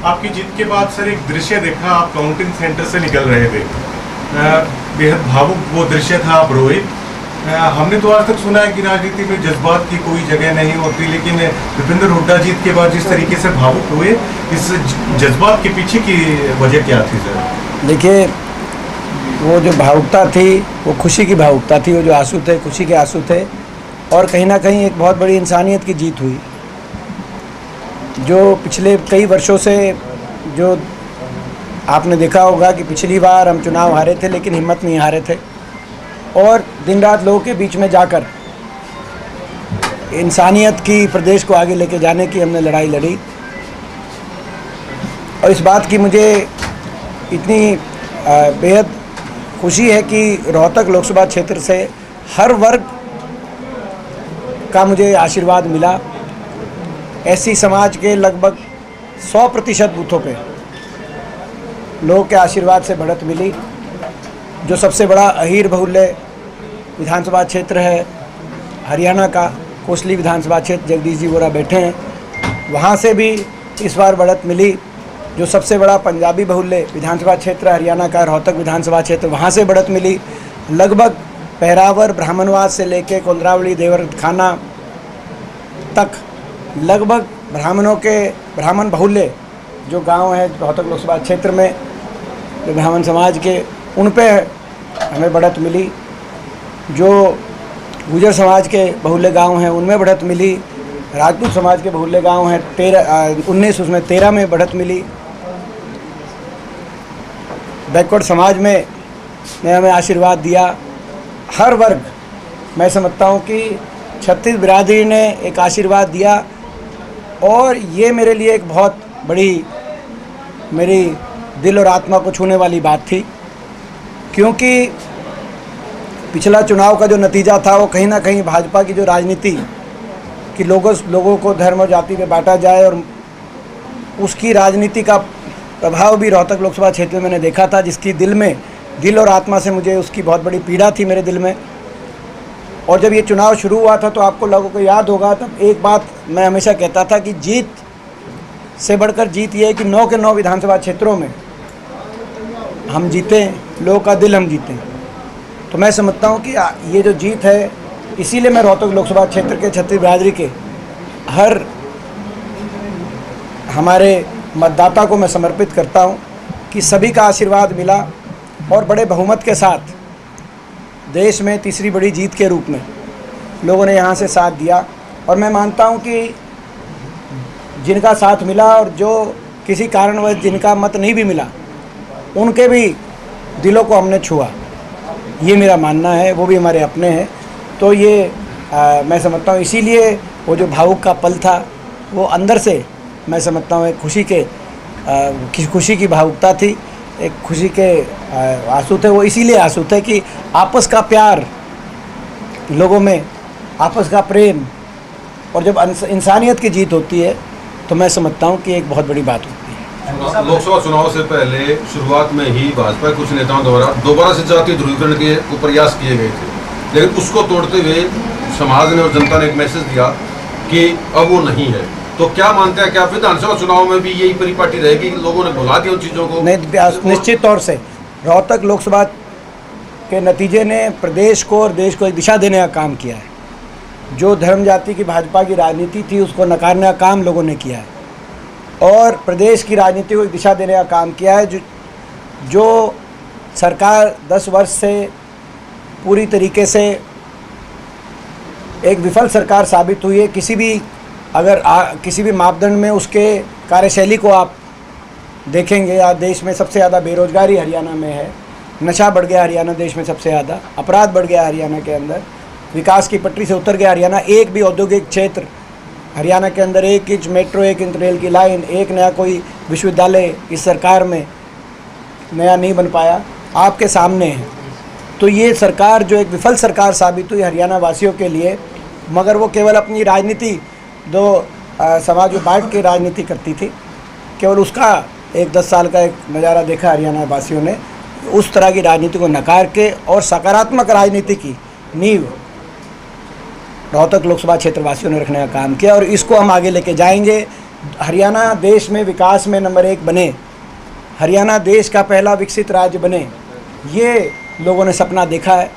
आपकी जीत के बाद सर एक दृश्य देखा, आप काउंटिंग सेंटर से निकल रहे थे, बेहद भावुक वो दृश्य था, आप रोए। हमने तो आज तक सुना है कि राजनीति में जज्बात की कोई जगह नहीं होती, लेकिन भूपेंद्र हुड्डा जीत के बाद जिस तरीके से भावुक हुए, इस जज्बात के पीछे की वजह क्या थी सर? देखिए, वो जो भावुकता थी वो खुशी की भावुकता थी, वो जो आंसू थे खुशी के आंसू थे, और कहीं ना कहीं एक बहुत बड़ी इंसानियत की जीत हुई। जो पिछले कई वर्षों से जो आपने देखा होगा कि पिछली बार हम चुनाव हारे थे लेकिन हिम्मत नहीं हारे थे, और दिन रात लोगों के बीच में जाकर इंसानियत की प्रदेश को आगे लेके जाने की हमने लड़ाई लड़ी। और इस बात की मुझे इतनी बेहद खुशी है कि रोहतक लोकसभा क्षेत्र से हर वर्ग का मुझे आशीर्वाद मिला। एससी समाज के लगभग 100% बूथों पे लोगों के आशीर्वाद से बढ़त मिली। जो सबसे बड़ा अहीर बहुल्य विधानसभा क्षेत्र है हरियाणा का, कोसली विधानसभा क्षेत्र, जगदीश जी बोरा बैठे हैं, वहाँ से भी इस बार बढ़त मिली। जो सबसे बड़ा पंजाबी बहुल्य विधानसभा क्षेत्र हरियाणा का, रोहतक विधानसभा क्षेत्र, वहाँ से बढ़त मिली। लगभग पहरावर ब्राह्मणवास से लेके कोंदरावली देवर खाना तक लगभग ब्राह्मण बहुल्य जो गांव है रोहतक लोकसभा क्षेत्र में, जो ब्राह्मण समाज के, उन पे हमें बढ़त मिली। जो गुजर समाज के बहुल्य गांव हैं उनमें बढ़त मिली। राजपूत समाज के बहुल्य गांव हैं 19, उसमें 13 में बढ़त मिली। बैकवर्ड समाज में ने हमें आशीर्वाद दिया। हर वर्ग, मैं समझता हूँ कि 36 बिरादरी ने एक आशीर्वाद दिया, और ये मेरे लिए एक बहुत बड़ी, मेरी दिल और आत्मा को छूने वाली बात थी, क्योंकि पिछला चुनाव का जो नतीजा था वो कहीं ना कहीं भाजपा की जो राजनीति कि लोगों को धर्म और जाति पे बांटा जाए, और उसकी राजनीति का प्रभाव भी रोहतक लोकसभा क्षेत्र में मैंने देखा था, जिसकी दिल और आत्मा से मुझे उसकी बहुत बड़ी पीड़ा थी मेरे दिल में। और जब ये चुनाव शुरू हुआ था तो आपको लोगों को याद होगा, तब एक बात मैं हमेशा कहता था कि जीत से बढ़कर जीत ये है कि 9 के 9 विधानसभा क्षेत्रों में हम जीते, लोगों का दिल हम जीते। तो मैं समझता हूँ कि ये जो जीत है, इसीलिए मैं रोहतक लोकसभा क्षेत्र के 36 बिरादरी के हर हमारे मतदाता को मैं समर्पित करता हूँ कि सभी का आशीर्वाद मिला, और बड़े बहुमत के साथ देश में तीसरी बड़ी जीत के रूप में लोगों ने यहाँ से साथ दिया। और मैं मानता हूँ कि जिनका साथ मिला और जो किसी कारणवश जिनका मत नहीं भी मिला, उनके भी दिलों को हमने छुआ, ये मेरा मानना है। वो भी हमारे अपने हैं। तो ये मैं समझता हूँ, इसीलिए वो जो भावुक का पल था वो अंदर से मैं समझता हूँ एक खुशी की भावुकता थी, एक खुशी के आंसू थे। वो इसीलिए आंसू थे कि आपस का प्यार, लोगों में आपस का प्रेम, और जब इंसानियत की जीत होती है तो मैं समझता हूँ कि एक बहुत बड़ी बात होती है। लोकसभा चुनाव से पहले शुरुआत में ही भाजपा के कुछ नेताओं द्वारा दोबारा से जातीय ध्रुवीकरण के प्रयास किए गए थे, लेकिन उसको तोड़ते हुए समाज ने और जनता ने एक मैसेज दिया कि अब वो नहीं है। तो क्या मानते हैं, क्या विधानसभा चुनाव में भी यही परिपाटी रहेगी, लोगों ने भुला दिया उन चीज़ों को? नहीं, निश्चित तौर से रोहतक लोकसभा के नतीजे ने प्रदेश को और देश को एक दिशा देने का काम किया है। जो धर्म जाति की भाजपा की राजनीति थी उसको नकारने का काम लोगों ने किया है, और प्रदेश की राजनीति को एक दिशा देने का काम किया है। जो सरकार 10 वर्ष से पूरी तरीके से एक विफल सरकार साबित हुई है। किसी भी मापदंड में उसके कार्यशैली को आप देखेंगे, आज देश में सबसे ज़्यादा बेरोजगारी हरियाणा में है, नशा बढ़ गया हरियाणा देश में सबसे ज़्यादा, अपराध बढ़ गया हरियाणा के अंदर, विकास की पटरी से उतर गया हरियाणा। एक भी औद्योगिक क्षेत्र हरियाणा के अंदर, 1 इंच मेट्रो, 1 इंच रेल की लाइन, एक नया कोई विश्वविद्यालय इस सरकार में नया नहीं बन पाया, आपके सामने है। तो ये सरकार जो एक विफल सरकार साबित हुई हरियाणा वासियों के लिए, मगर वो केवल अपनी राजनीति समाज में बांट के राजनीति करती थी, केवल उसका एक 10 साल का एक नज़ारा देखा हरियाणा वासियों ने। उस तरह की राजनीति को नकार के और सकारात्मक राजनीति की नींव रोहतक लोकसभा क्षेत्र वासियों ने रखने का काम किया, और इसको हम आगे लेके जाएंगे। हरियाणा देश में विकास में नंबर 1 बने, हरियाणा देश का पहला विकसित राज्य बने, ये लोगों ने सपना देखा है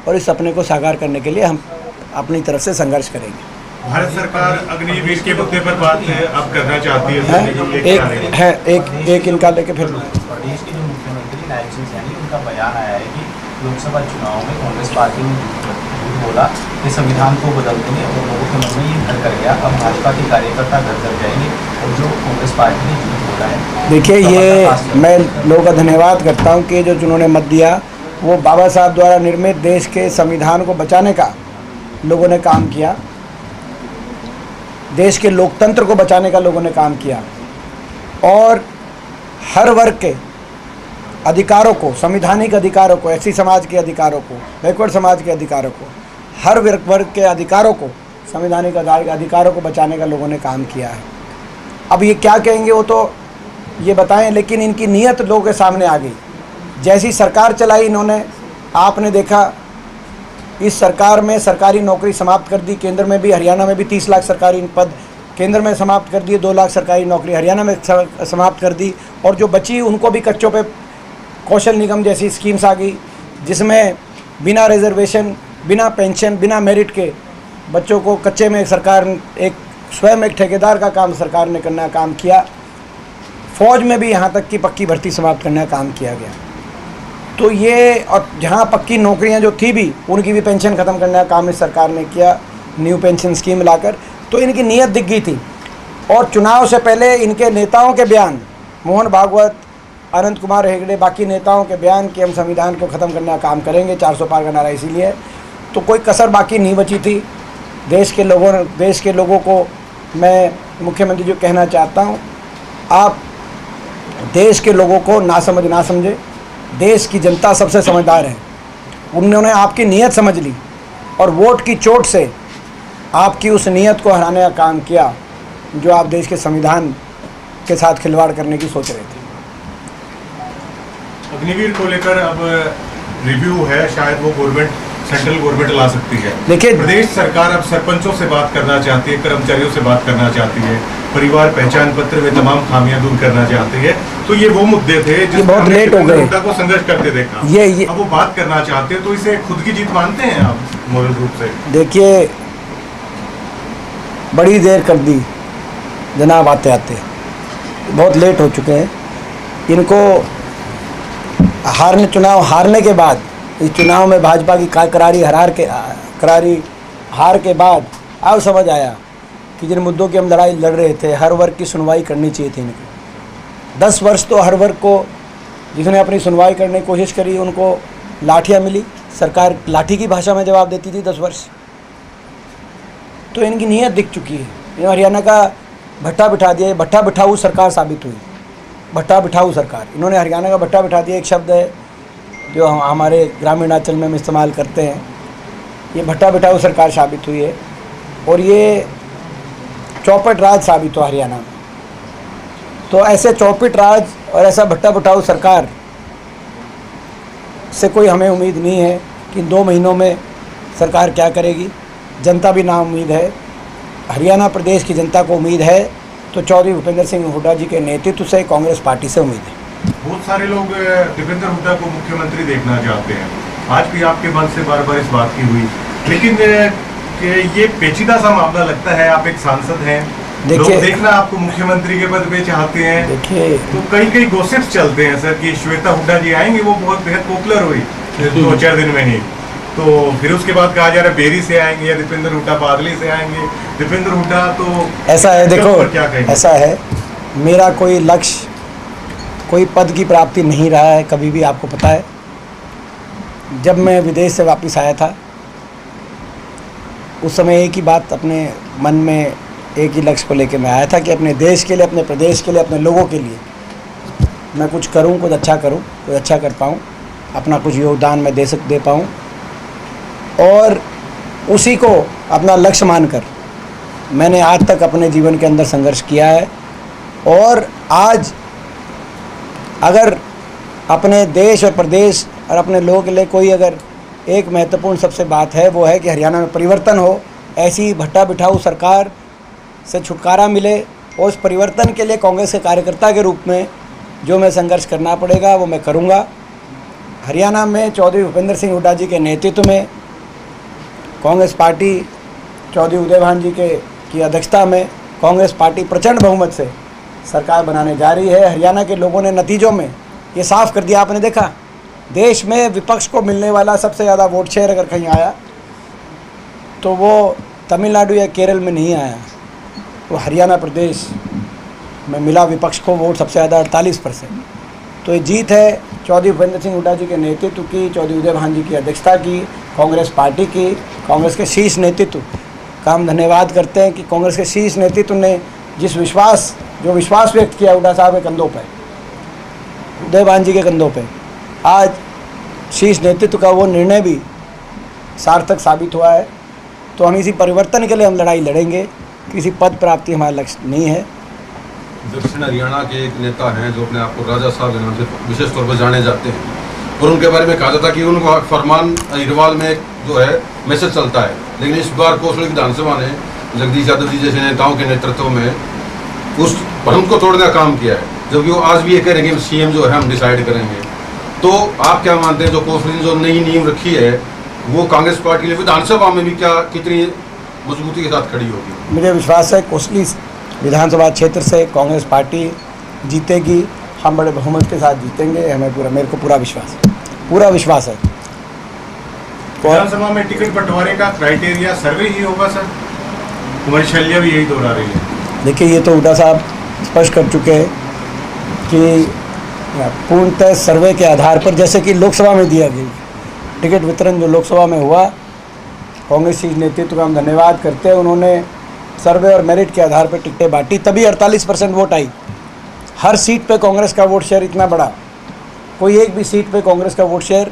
और इस सपने को साकार करने के लिए हम अपनी तरफ से संघर्ष करेंगे। भारत सरकार अग्निवीर के मुद्दे पर बात अब करना चाहती है, एक इनका लेके फिर प्रदेश के जो मुख्यमंत्री नायब सिंह सैनी, उनका बयान आया है कि लोकसभा चुनाव में कांग्रेस पार्टी ने झूठ बोला कि संविधान को बदल देंगे और लोगों के मन में ये घर कर गया, अब भाजपा के कार्यकर्ता घर कर जाएंगे और जो कांग्रेस पार्टी ने झूठ बोला है। देखिए, ये मैं लोगों का धन्यवाद करता हूँ कि जो जिन्होंने मत दिया वो बाबा साहब द्वारा निर्मित देश के संविधान को बचाने का लोगों ने काम किया, देश के लोकतंत्र को बचाने का लोगों ने काम किया और हर वर्ग के अधिकारों को, संवैधानिक अधिकारों को, एससी समाज के अधिकारों को, बैकवर्ड समाज के अधिकारों को, हर वर्ग के अधिकारों को, संवैधानिक अधिकारों को बचाने का लोगों ने काम किया है। अब ये क्या कहेंगे वो तो ये बताएं, लेकिन इनकी नीयत लोगों के सामने आ गई। जैसी सरकार चलाई इन्होंने, आपने देखा इस सरकार में सरकारी नौकरी समाप्त कर दी, केंद्र में भी, हरियाणा में भी 30 लाख सरकारी पद केंद्र में समाप्त कर दिए, 2 लाख सरकारी नौकरी हरियाणा में समाप्त कर दी और जो बची उनको भी कच्चों पे कौशल निगम जैसी स्कीम्स आ गई जिसमें बिना रिजर्वेशन, बिना पेंशन, बिना मेरिट के बच्चों को कच्चे में सरकार स्वयं एक ठेकेदार का काम सरकार ने करने का काम किया। फौज में भी यहाँ तक कि पक्की भर्ती समाप्त करने का काम किया गया। तो ये, और जहाँ पक्की नौकरियाँ जो थी भी उनकी भी पेंशन ख़त्म करने का काम इस सरकार ने किया, न्यू पेंशन स्कीम लाकर। तो इनकी नीयत दिख गई थी और चुनाव से पहले इनके नेताओं के बयान, मोहन भागवत, अनंत कुमार हेगड़े, बाकी नेताओं के बयान कि हम संविधान को ख़त्म करने का काम करेंगे, 400 पार का नारा इसीलिए, तो कोई कसर बाकी नहीं बची थी। देश के लोगों को मैं मुख्यमंत्री जी कहना चाहता हूँ, आप देश के लोगों को ना समझे, देश की जनता सबसे समझदार है। उन्होंने आपकी नीयत समझ ली और वोट की चोट से आपकी उस नीयत को हराने का काम किया जो आप देश के संविधान के साथ खिलवाड़ करने की सोच रहे थे। अग्निवीर को लेकर अब रिव्यू है, शायद वो सेंट्रल गवर्नमेंट ला सकती है। देखिए, प्रदेश सरकार अब सरपंचों से बात करना चाहती है, कर्मचारियों से बात करना चाहती है, परिवार पहचान पत्र में तमाम खामियां दूर करना चाहती है। तो ये वो मुद्दे थे जिस बहुत लेट हो गए, को संघर्ष करते देखा। ये अब वो बात करना चाहते हैं, तो इसे खुद की जीत मानते हैं आप मोरल रूप से? देखिए, बड़ी देर कर दी जनाब, आते आते बहुत लेट हो चुके हैं। इनको चुनाव हारने के बाद, इस चुनाव में भाजपा की करारी हार के बाद अब समझ आया कि जिन मुद्दों की हम लड़ाई लड़ रहे थे, हर वर्ग की सुनवाई करनी चाहिए थी इनको। 10 वर्ष तो हर वर्ग को जिसने अपनी सुनवाई करने की कोशिश करी उनको लाठियाँ मिली, सरकार लाठी की भाषा में जवाब देती थी 10 वर्ष। तो इनकी नीयत दिख चुकी है। हरियाणा का भट्टा बिठा दिया, भट्टा बिठाऊ सरकार साबित हुई, भट्टा बिठाऊ सरकार। इन्होंने हरियाणा का भट्टा बिठा दिया, एक शब्द है जो हमारे ग्रामीण अंचल में हम इस्तेमाल करते हैं। ये भट्टा बिठाऊ सरकार साबित हुई है और ये चौपट राज साबित हुआ हरियाणा में। तो ऐसे चौपट राज और ऐसा भट्टा बिठाऊ सरकार से कोई हमें उम्मीद नहीं है कि 2 महीनों में सरकार क्या करेगी। जनता भी नाउम्मीद है, हरियाणा प्रदेश की जनता को उम्मीद है, तो चौधरी भूपेंद्र सिंह हुड्डा जी के नेतृत्व से कांग्रेस पार्टी से उम्मीद है। बहुत सारे लोग दीपेंद्र हुड्डा को मुख्यमंत्री देखना चाहते हैं, आज भी आपके मन से बार बार इस बात की हुई, लेकिन ये पेचीदा सा मामला लगता है। आप एक सांसद हैं, लोग देखना आपको मुख्यमंत्री के पद पे चाहते हैं। देखिए, तो कई गॉसिप्स चलते हैं सर कि श्वेता हुड्डा जी आएंगे, वो बहुत बेहद पॉपुलर हुई 2-4 दिन में ही। तो फिर उसके बाद कहा जा रहा है बेरी से आएंगे या दीपेंद्र हुड्डा बादली से आएंगे। दीपेंद्र हुड्डा तो ऐसा है, देखो क्या कहेंगे? ऐसा है, मेरा कोई लक्ष्य, कोई पद की प्राप्ति नहीं रहा है कभी भी। आपको पता है, जब मैं विदेश से वापस आया था उस समय एक ही बात अपने मन में, एक ही लक्ष्य को लेकर मैं आया था कि अपने देश के लिए, अपने प्रदेश के लिए, अपने लोगों के लिए मैं कुछ करूं, कुछ अच्छा करूं, कुछ अच्छा कर पाऊं, अपना कुछ योगदान मैं दे पाऊं। और उसी को अपना लक्ष्य मानकर मैंने आज तक अपने जीवन के अंदर संघर्ष किया है। और आज अगर अपने देश और प्रदेश और अपने लोगों के लिए कोई अगर एक महत्वपूर्ण सबसे बात है, वो है कि हरियाणा में परिवर्तन हो, ऐसी भट्टा बिठाऊ सरकार से छुटकारा मिले और उस परिवर्तन के लिए कांग्रेस के कार्यकर्ता के रूप में जो मैं संघर्ष करना पड़ेगा वो मैं करूँगा। हरियाणा में चौधरी भूपेंद्र सिंह हुड्डा जी के नेतृत्व में कांग्रेस पार्टी चौधरी उदय भान जी की अध्यक्षता में कांग्रेस पार्टी प्रचंड बहुमत से सरकार बनाने जा रही है। हरियाणा के लोगों ने नतीजों में ये साफ कर दिया, आपने देखा देश में विपक्ष को मिलने वाला सबसे ज़्यादा वोट शेयर अगर कहीं आया तो वो तमिलनाडु या केरल में नहीं आया, तो हरियाणा प्रदेश में मिला विपक्ष को वोट सबसे ज़्यादा 48%। तो ये जीत है चौधरी भूपेंद्र सिंह हुड्डा जी के नेतृत्व की, चौधरी उदय भान जी की अध्यक्षता की, कांग्रेस पार्टी की, कांग्रेस के शीर्ष नेतृत्व का हम धन्यवाद करते हैं कि कांग्रेस के शीर्ष नेतृत्व ने जो विश्वास व्यक्त किया हुड्डा साहब के कंधों पर, उदय भान जी के कंधों पे, आज शीर्ष नेतृत्व का वो निर्णय भी सार्थक साबित हुआ है। तो हम इसी परिवर्तन के लिए हम लड़ाई लड़ेंगे, किसी पद प्राप्ति हमारा लक्ष्य नहीं है। दक्षिण हरियाणा के एक नेता हैं जो अपने आप को राजा साहब के नाम से विशेष तौर पर जाने जाते हैं, और उनके बारे में कहा जाता है कि उनका फरमान हिरवाल में जो है मैसेज चलता है, लेकिन इस बार कोसली विधानसभा ने जगदीश यादव जी जैसे नेताओं के नेतृत्व में उस भ्रम को तोड़ने का काम किया है, जबकि वो आज भी ये कह रहे हैं कि सीएम जो है हम डिसाइड करेंगे। तो आप क्या मानते हैं जो कोसली ने जो नई नींव रखी है वो कांग्रेस पार्टी के लिए विधानसभा में भी क्या कितनी मजबूती के साथ खड़ी होगी? मुझे विश्वास है कोसली विधानसभा क्षेत्र से कांग्रेस पार्टी जीतेगी, हम बड़े बहुमत के साथ जीतेंगे, मेरे को पूरा विश्वास है। विधानसभा में टिकट बंटवारे का क्राइटेरिया सर्वे ही होगा सर? कुमारी शैलजा भी यही दोहरा रही है। देखिए, ये तो हुड्डा साहब स्पष्ट कर चुके हैं कि पूर्णतः सर्वे के आधार पर, जैसे कि लोकसभा में दिया गया टिकट वितरण जो लोकसभा में हुआ, कांग्रेस शीर्ष नेतृत्व का हम धन्यवाद करते हैं, उन्होंने सर्वे और मेरिट के आधार पर टिकटें बांटी, तभी 48% वोट आई। हर सीट पे कांग्रेस का वोट शेयर इतना बड़ा, कोई एक भी सीट पे कांग्रेस का वोट शेयर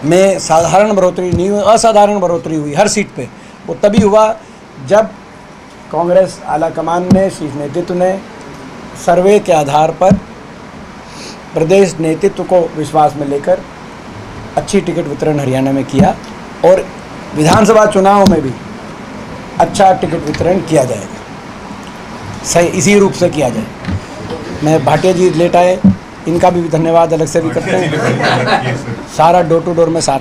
में साधारण बढ़ोतरी नहीं हुई, असाधारण बढ़ोतरी हुई हर सीट पे। वो तभी हुआ जब कांग्रेस आलाकमान ने, शीर्ष नेतृत्व ने सर्वे के आधार पर प्रदेश नेतृत्व को विश्वास में लेकर अच्छी टिकट वितरण हरियाणा में किया, और विधानसभा चुनाव में भी अच्छा टिकट वितरण किया जाएगा, सही इसी रूप से किया जाए। मैं भाटिया जी लेट आए, इनका भी धन्यवाद अलग से भी करते हैं, सारा डोर टू डोर में साथ